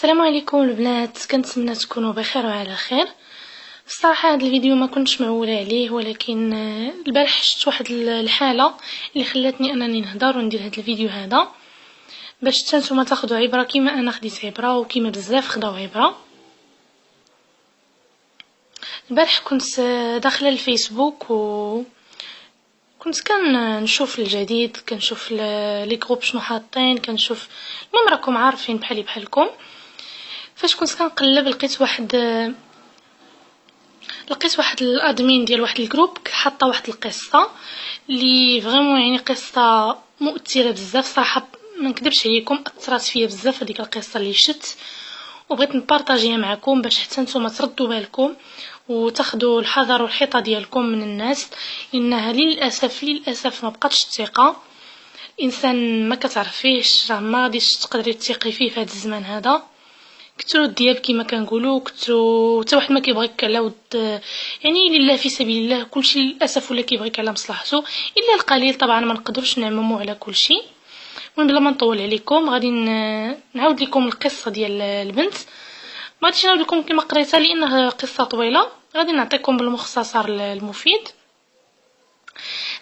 السلام عليكم البنات، كنتمنى تكونوا بخير وعلى خير. الصراحه هذا الفيديو ما كنتش معوله عليه، ولكن البارح شفت واحد الحاله اللي خلاتني انني نهضر وندير هذا الفيديو هذا باش نتوما تاخذوا عبره كيما انا خديت عبره وكيما بزاف خداو عبره. البارح كنت داخله الفيسبوك و كنت كنشوف الجديد، كنشوف لي جروب شنو حاطين، كنشوف المهم راكم عارفين بحالي بحالكم. فاش كنت كنقلب لقيت واحد الادمين ديال واحد الجروب حاطه واحد القصه اللي فريمون يعني قصه مؤثره بزاف صراحه، ما نكذبش عليكم اثرت فيا بزاف هذيك القصه اللي شت، وبغيت نبارطاجيها معكم باش حتى نتوما تردوا بالكم وتاخذوا الحذر والحيطه ديالكم من الناس، لانها للاسف ما بقاتش الثقه. انسان ما كتعرفيش راه ما غاديش تقدري تثقي فيه في هذا الزمان هذا. كثروا الدياب كما كنقولوا، كثروا حتى واحد ما كيبغيك على ود يعني لله في سبيل الله، كلشي للاسف ولا كيبغيك على مصلحته الا القليل. طبعا ما نقدرش نعمموا على كلشي. المهم بلا ما نطول عليكم غادي نعاود لكم القصه ديال البنت. ما غاديش نعاود لكم كما قريتها لانها قصه طويله، غادي نعطيكم بالمختصر المفيد.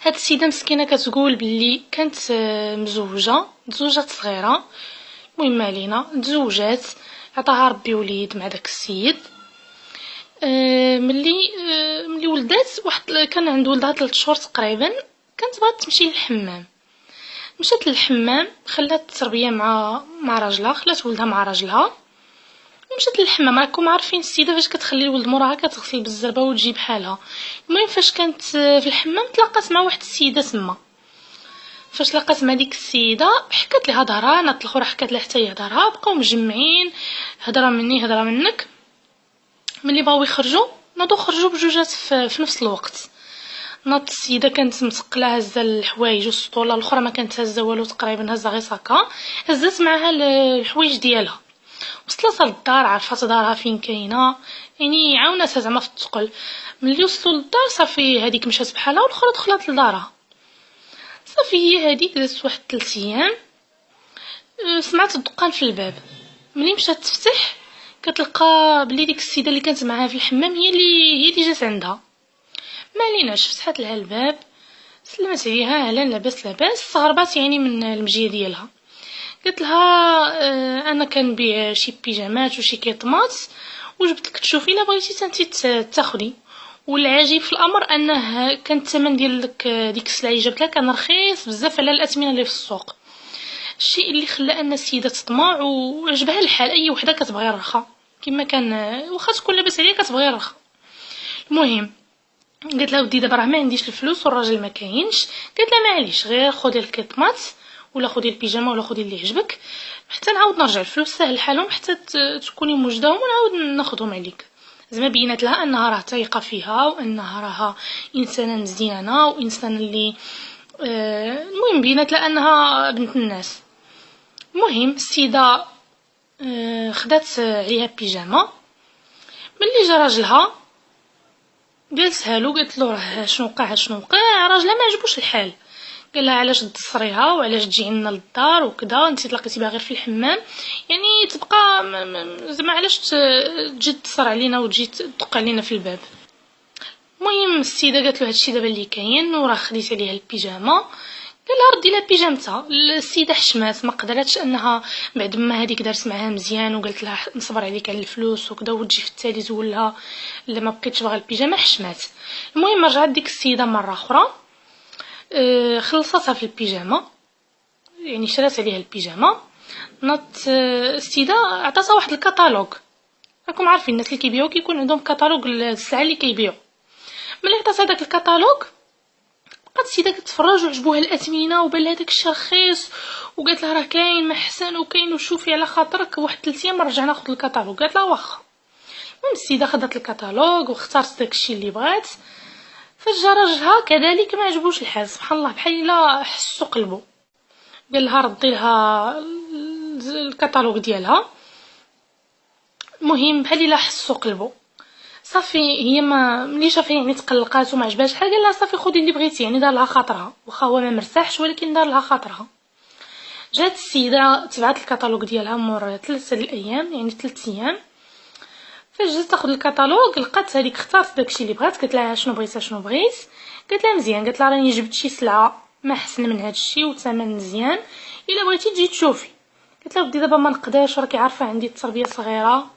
هاد السيده مسكينه كتقول باللي كانت مزوجه صغيره، المهم علينا تزوجات، عطاها ربي وليد مع داك السيد. ملي ولدات واحد كان عند ولدها 3 شهور تقريبا، كانت بغات تمشي للحمام. مشات للحمام، خلات التربيه مع راجلها، خلات ولدها مع راجلها ومشات للحمام. راكم عارفين السيده فاش كتخلي الولد موراها كتغسل بالزربه وتجي بحالها. المهم فاش كانت في الحمام تلاقات مع واحد السيده تما. فاش لقات مع ديك السيده حكات لها ظهرها، نات الاخرى حكات لها حتى هي ظهرها، بقاو مجمعين هضره مني هضره منك. ملي بغاو يخرجوا ناضو خرجوا بجوجات في نفس الوقت. ناض السيده كانت مسقله هزه الحوايج والسطوله، الاخرى ما كانت هزه والو تقريبا، هزه غير ساكا، هزات معها الحوايج ديالها. وصلت للدار، عرفات دارها فين كاينه، يعني عاوناتها زعما في الثقل. ملي وصلوا للدار صافي هذيك مشات بحالها والاخرى دخلت لدارها. صافي هي هذيك دازت واحد 3 ايام، سمعت الدقان في الباب. ملي مشات تفتح كتلقى بلي ديك السيده اللي كانت معاها في الحمام هي اللي جات عندها. ما عليناش، فتحت لها الباب، سلمت عليها، اهلا لاباس لاباس، استغربات يعني من المجيه ديالها. قلت لها انا كنبيع شي بيجامات وشي كيطماط وجبت لك تشوفي الا بغيتي انت تاخدي. والعجيب في الامر انه كان الثمن ديال ديك السلعه اللي جبت لها كان رخيص بزاف على الاثمنه اللي في السوق. الشيء اللي خلى ان السيده تطمع وعجبها الحال، اي وحده كتبغي الرخا كما كان، واخا تكون لاباس عليها كتبغي الرخا. المهم قلت لها ودي دابا راه ما عنديش الفلوس والراجل ما كاينش. قلت لها معليش غير خدي الكيطماط ولا خدي البيجامه ولا خدي اللي يعجبك حتى نعاود نرجع الفلوس، سهل حالهم حتى تكوني موجداهم ونعاود ناخذهم عليك. زعما بينت لها انها راه تايقه فيها وانها راها انسانه مزيانه وانسان اللي المهم بينت لها انها بنت الناس. المهم السيده خدات عليها بيجامه. ملي جا راجلها جلسها له، قالت له راه شنو وقع راجلها ما عجبوش الحال. قال لها علاش تدصريها وعلاش تجي عندنا للدار وكذا، انت تلقيتي بها غير في الحمام، يعني تبقى زعما علاش تجي تصر علينا وتجي تدق علينا في الباب. المهم السيده قالت له هادشي دابا اللي كاين وراه خديت عليها البيجامه. قال لها ردي لها بيجامتها. السيده حشمات، ما قدرتش انها بعد ما هذيك دارت معها مزيان وقالت لها نصبر عليك على الفلوس وكذا وتجي في التالي تقول لها لا ما بقيتش باغا البيجامه، حشمات. المهم رجعت ديك السيده مره اخرى، خلصتها في البيجامه، يعني شرات عليها البيجامه. نط السيده عطاتها واحد الكتالوج. راكم عارفين الناس اللي كيبيعوا كيكون عندهم كتالوج السلعه اللي كيبيعوا. ملي عطاتها داك الكتالوج بقات السيده كتفرج وعجبوها الاثمنه وبان لها داكشي رخيص، وقالت لها راه كاين ما حسن وكاين وشوفي على خاطرك واحد 3 ايام رجع ناخذ الكتالوج. قالت لها واخا. المهم السيده خدات الكتالوج واختارت داكشي اللي بغات. فاش جا راجلها كذلك ما عجبوش الحال، سبحان الله بحال الا حسو قلبو. قال لها ردي لها الكتالوج ديالها. المهم بحال الا حسو قلبو. صافي هي ما ملي شافها يعني تقلقات وما عجبهاش الحال، قال لها صافي خدي اللي بغيتي، يعني دار لها خاطرها، واخا هو ما مرتاحش ولكن دار لها خاطرها. جات السيده تبعت الكتالوج ديالها مور 3 الايام، يعني 3 ايام. فاش جات تاخذ الكتالوج لقات هذيك اختارت داكشي اللي بغات. قالت لها شنو بغيتي شنو بغيت؟ قالت لها مزيان. قالت لها راني جبت شي سلعه ما احسن من هذا الشيء وثمن مزيان، الا بغيتي تجي تشوفي. قالت لها ودي دابا ما نقدرش، راكي عارفه عندي التربيه صغيره.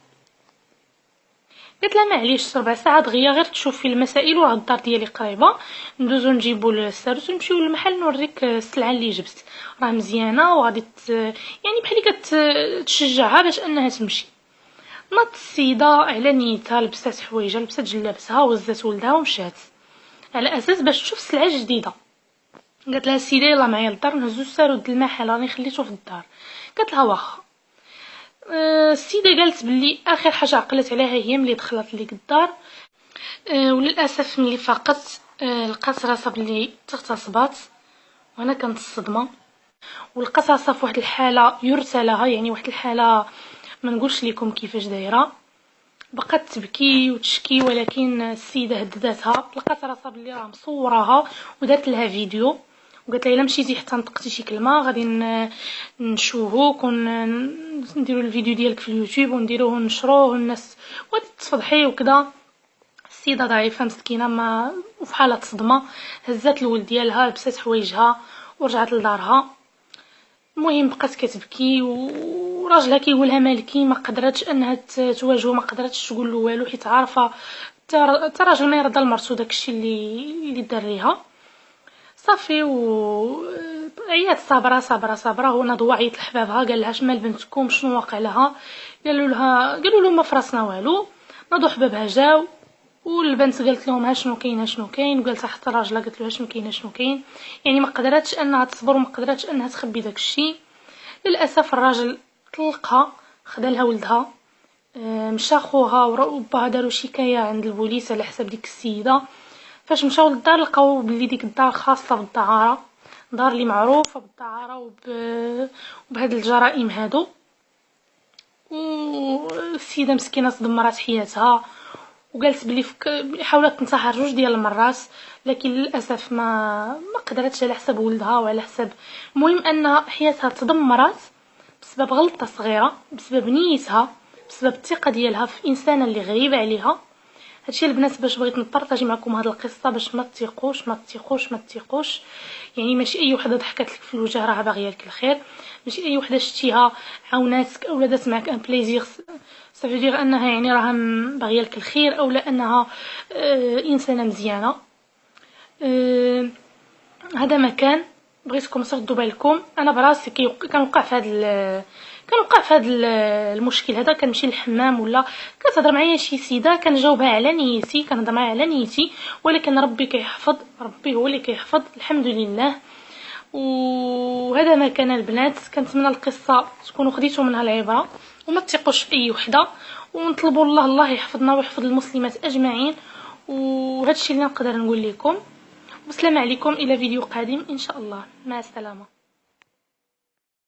قالت لها معليش 4 ساعات دغيا غير تشوفي المسائل وراه الدار ديالي قريبه، ندوزو نجيبو الساروس ونمشيو للمحل نوريك السلعه اللي جبت راه مزيانه وغادي يعني بحال كتشجعها باش انها تمشي. ناضت السيده على نيتها، لبسات حوايجها، لبسات جلابتها وهزات ولدها ومشات على اساس باش تشوف سلعه جديده. قالت لها السيده يلا معايا للدار نهزو السارود للمحل راني خليته في الدار. قالت لها واخا. السيده قالت بلي اخر حاجه عقلت عليها هي ملي دخلت ليك الدار. وللاسف ملي فاقت لقات راسها بلي تغتصبات. وانا كانت الصدمه، ولقات راسها في واحد الحاله يرثى لها، يعني واحد الحاله ما نقولش لكم كيفاش دايره. بقات تبكي وتشكي، ولكن السيده هددتها. لقات راسها بلي راه مصوراها ودارت لها فيديو وقالت لها الا مشيتي حتى نطقتي شي كلمه غادي نشوهوك ونديروا الفيديو ديالك في اليوتيوب ونديروه ونشروه والناس وغادي تفضحي وكذا. السيده ضعيفه مسكينه ما وفي حاله صدمه، هزات الولد ديالها لبسات حوايجها ورجعت لدارها. المهم بقات كتبكي وراجلها كيقولها مالكي، ما قدرتش انها تواجهه، ما قدرتش تقول له والو حيت عارفه حتى راجل ما يرضى لمرتو داكشي اللي دار ليها. صافي عيات صابره صابره صابره. هو ناض عيط لحبابها قال لها شمال بنتكم شنو واقع لها؟ قالوا له ما فراسنا والو. ناضوا حبابها جاو والبنت قالت لهم ها شنو كاين ها شنو كاين، وقالت حتى راجلها قالت له شنو كاين ها شنو كاين. يعني ما قدرتش انها تصبر وما قدرتش انها تخبي داك الشيء. للاسف الراجل طلقها، خدا لها ولدها. مشى خوها وباها داروا شكايه عند البوليس على حساب ديك السيده. فاش مشاو للدار لقاو بلي ديك الدار خاصه بالدعاره، دار اللي معروفه بالدعاره وبهاد الجرائم هادو. والسيده مسكينه دمرات حياتها وقالت بلي حاولت تنتحر 2 ديال المرات، لكن للاسف ما قدرتش على حساب ولدها وعلى حساب. المهم ان حياتها تدمرت بسبب غلطه صغيره، بسبب نيتها، بسبب الثقه ديالها في انسانه اللي غريبه عليها. هادشي البنات باش بغيت نبارطاجي معكم هاد القصه باش ما تثيقوش ما تثيقوش ما تثيقوش. يعني ماشي اي وحده ضحكت لك في الوجه راه باغيه لك الخير، ماشي اي وحده شتيها عاوناتك اولا دات معك ان بليزير صافي دير انها يعني راها باغيه لك الخير اولا انها انسانه مزيانه. هذا ما كان. بغيتكم تردوا بالكم. انا براسي كنوقع في هذا المشكل هذا. كنمشي للحمام ولا كتهضر معايا شي سيده كنجاوبها على نيتي، كنهضر معايا على نيتي، ولكن ربي كيحفظ، ربي هو اللي كيحفظ الحمد لله. وهذا ما كان البنات. كنتمنى القصه تكونوا خديتوا منها العبره وما تثقوش في اي وحده، ونطلبوا الله يحفظنا ويحفظ المسلمات اجمعين. وهذا الشيء اللي نقدر نقول لكم. والسلام عليكم الى فيديو قادم ان شاء الله. مع السلامه.